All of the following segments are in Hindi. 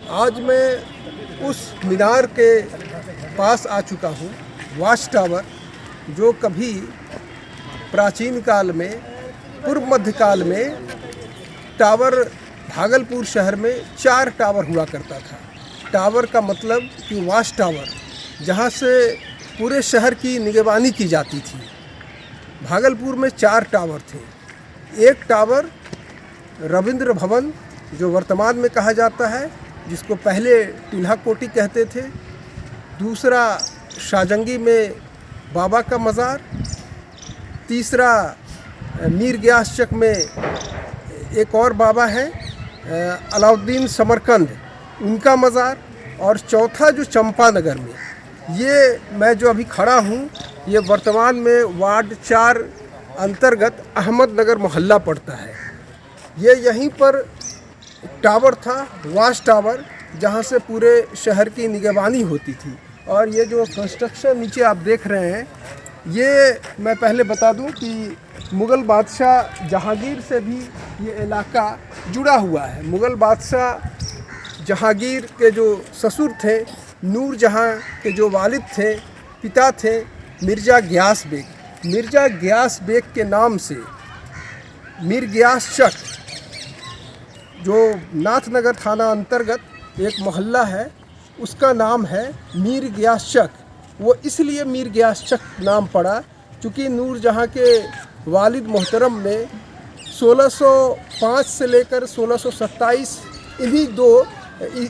आज मैं उस मीनार के पास आ चुका हूँ, वाच टावर, जो कभी प्राचीन काल में, पूर्व मध्य काल में टावर भागलपुर शहर में 4 टावर हुआ करता था। टावर का मतलब कि वाच टावर, जहाँ से पूरे शहर की निगरानी की जाती थी। भागलपुर में 4 टावर थे। एक टावर रविंद्र भवन, जो वर्तमान में कहा जाता है, जिसको पहले टील्हा कोठी कहते थे। दूसरा शाहजंगी में बाबा का मज़ार। तीसरा मीर गियास चक में एक और बाबा हैं, अलाउद्दीन समरकंद, उनका मज़ार। और चौथा जो चंपानगर में, ये मैं जो अभी खड़ा हूँ, ये वर्तमान में वार्ड 4 अंतर्गत अहमदनगर मोहल्ला पड़ता है। ये यहीं पर टावर था, वाच टावर, जहाँ से पूरे शहर की निगरानी होती थी। और ये जो कंस्ट्रक्शन नीचे आप देख रहे हैं, ये मैं पहले बता दूं कि मुग़ल बादशाह जहांगीर से भी ये इलाका जुड़ा हुआ है। मुग़ल बादशाह जहांगीर के जो ससुर थे, नूर जहाँ के जो वालिद थे, पिता थे मिर्ज़ा गियास बेग। मिर्ज़ा गियास बेग के नाम से मीर गियास चक, जो नाथनगर थाना अंतर्गत एक मोहल्ला है, उसका नाम है मीर गियास चक। वो इसलिए मीर गियास चक नाम पड़ा क्योंकि नूर जहाँ के वालिद मोहतरम ने 1605 से लेकर 1627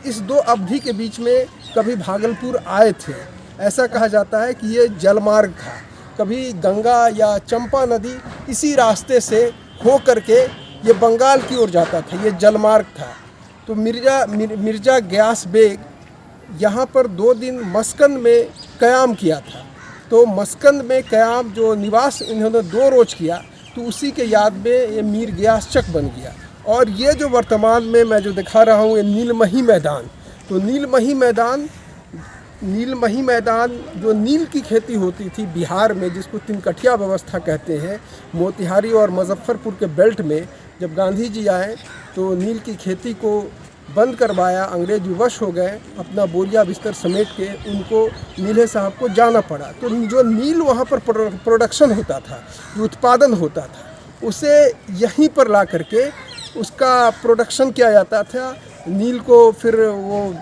इस दो अवधि के बीच में कभी भागलपुर आए थे। ऐसा कहा जाता है कि ये जलमार्ग था। कभी गंगा या चंपा नदी इसी रास्ते से हो करके ये बंगाल की ओर जाता था, ये जलमार्ग था। तो मिर्ज़ा गियास बेग यहाँ पर 2 दिन मस्कन में क़याम किया था। तो मस्कन में क़याम जो निवास इन्होंने 2 रोज़ किया, तो उसी के याद में ये मीर गियास चक बन गया। और ये जो वर्तमान में मैं जो दिखा रहा हूँ, ये नीलमही मैदान। तो नीलमही मैदान जो नील की खेती होती थी बिहार में, जिसको तिनकठिया व्यवस्था कहते हैं, मोतिहारी और मुजफ्फरपुर के बेल्ट में जब गांधी जी आए तो नील की खेती को बंद करवाया। अंग्रेज विवश हो गए, अपना बोरिया बिस्तर समेट के उनको नीले साहब को जाना पड़ा। तो जो नील वहाँ पर प्रोडक्शन होता था, जो उत्पादन होता था, उसे यहीं पर ला करके उसका प्रोडक्शन किया जाता था। नील को फिर वो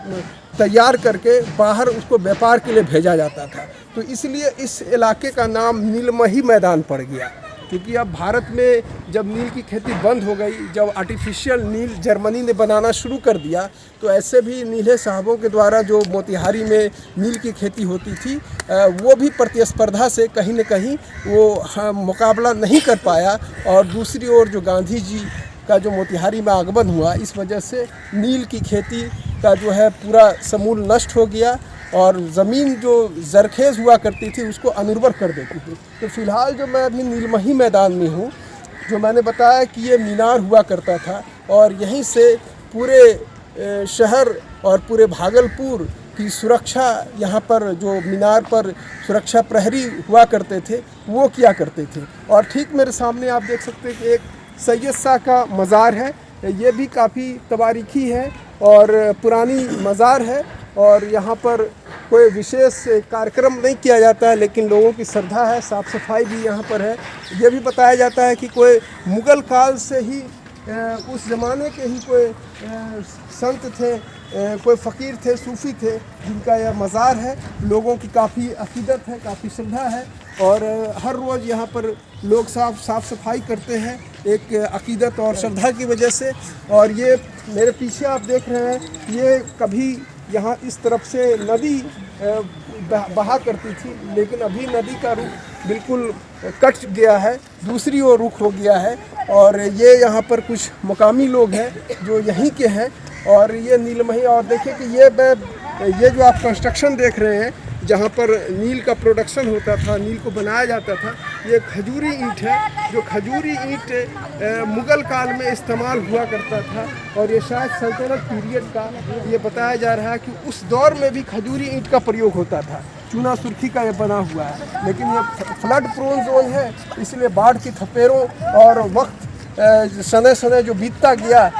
तैयार करके बाहर उसको व्यापार के लिए भेजा जाता था। तो इसलिए इस इलाके का नाम नीलमही मैदान पड़ गया। क्योंकि अब भारत में जब नील की खेती बंद हो गई, जब आर्टिफिशियल नील जर्मनी ने बनाना शुरू कर दिया, तो ऐसे भी नीले साहबों के द्वारा जो मोतिहारी में नील की खेती होती थी, वो भी प्रतिस्पर्धा से कहीं न कहीं वो मुकाबला नहीं कर पाया। और दूसरी ओर जो गांधी जी का जो मोतिहारी में आगमन हुआ, इस वजह से नील की खेती का जो है पूरा समूल नष्ट हो गया और ज़मीन जो जरखेज़ हुआ करती थी उसको अनुर्वर कर देती थी। तो फ़िलहाल जो मैं अभी नीलमही मैदान में हूँ, जो मैंने बताया कि ये मीनार हुआ करता था और यहीं से पूरे शहर और पूरे भागलपुर की सुरक्षा, यहाँ पर जो मीनार पर सुरक्षा प्रहरी हुआ करते थे, वो किया करते थे। और ठीक मेरे सामने आप देख सकते हैं कि एक सैयद शाह का मज़ार है। ये भी काफ़ी तवारीखी है और पुरानी मज़ार है। और यहाँ पर कोई विशेष कार्यक्रम नहीं किया जाता है, लेकिन लोगों की श्रद्धा है। साफ़ सफाई भी यहाँ पर है। ये भी बताया जाता है कि कोई मुग़ल काल से ही उस ज़माने के ही कोई संत थे, कोई फ़कीर थे, सूफ़ी थे, जिनका यह मज़ार है। लोगों की काफ़ी अक़ीदत है, काफ़ी श्रद्धा है और हर रोज़ यहाँ पर लोग साफ़ सफाई करते हैं, एक अक़ीदत और श्रद्धा की वजह से। और ये मेरे पीछे आप देख रहे हैं, ये कभी यहाँ इस तरफ से नदी बहा करती थी, लेकिन अभी नदी का रुख बिल्कुल कट गया है, दूसरी ओर रुख हो गया है। और ये यहाँ पर कुछ मुकामी लोग हैं जो यहीं के हैं। और ये नीलमही, और देखिए कि ये जो आप कंस्ट्रक्शन देख रहे हैं, जहाँ पर नील का प्रोडक्शन होता था, नील को बनाया जाता था, ये खजूरी ईंट है। जो खजूरी ईंट मुग़ल काल में इस्तेमाल हुआ करता था और ये शायद सल्तनत पीरियड का ये बताया जा रहा है कि उस दौर में भी खजूरी ईंट का प्रयोग होता था। चूना सुर्खी का ये बना हुआ है, लेकिन ये फ्लड प्रोन जोन है, इसलिए बाढ़ की थपेरों और वक्त सने जो बीतता गया,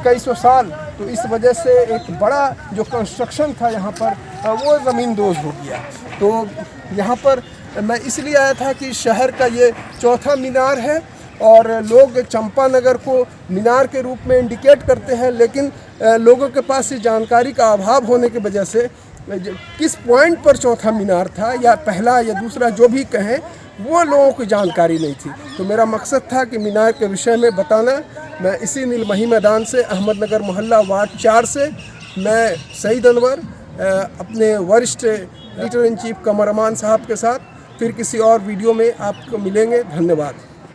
कई सौ साल, तो इस वजह से एक बड़ा जो कंस्ट्रक्शन था यहाँ पर वो ज़मीन दोज़ हो गया। तो यहाँ पर मैं इसलिए आया था कि शहर का ये चौथा मीनार है और लोग चंपानगर को मीनार के रूप में इंडिकेट करते हैं, लेकिन लोगों के पास ये जानकारी का अभाव होने की वजह से किस पॉइंट पर चौथा मीनार था या पहला या दूसरा जो भी कहें, वो लोगों को जानकारी नहीं थी। तो मेरा मकसद था कि मीनार के विषय में बताना। मैं इसी नीलमही मैदान से, अहमदनगर मोहल्ला वार्ड 4 से मैं सईद अनवर अपने वरिष्ठ एडिटर इन चीफ कमर अमान साहब के साथ फिर किसी और वीडियो में आपको मिलेंगे। धन्यवाद।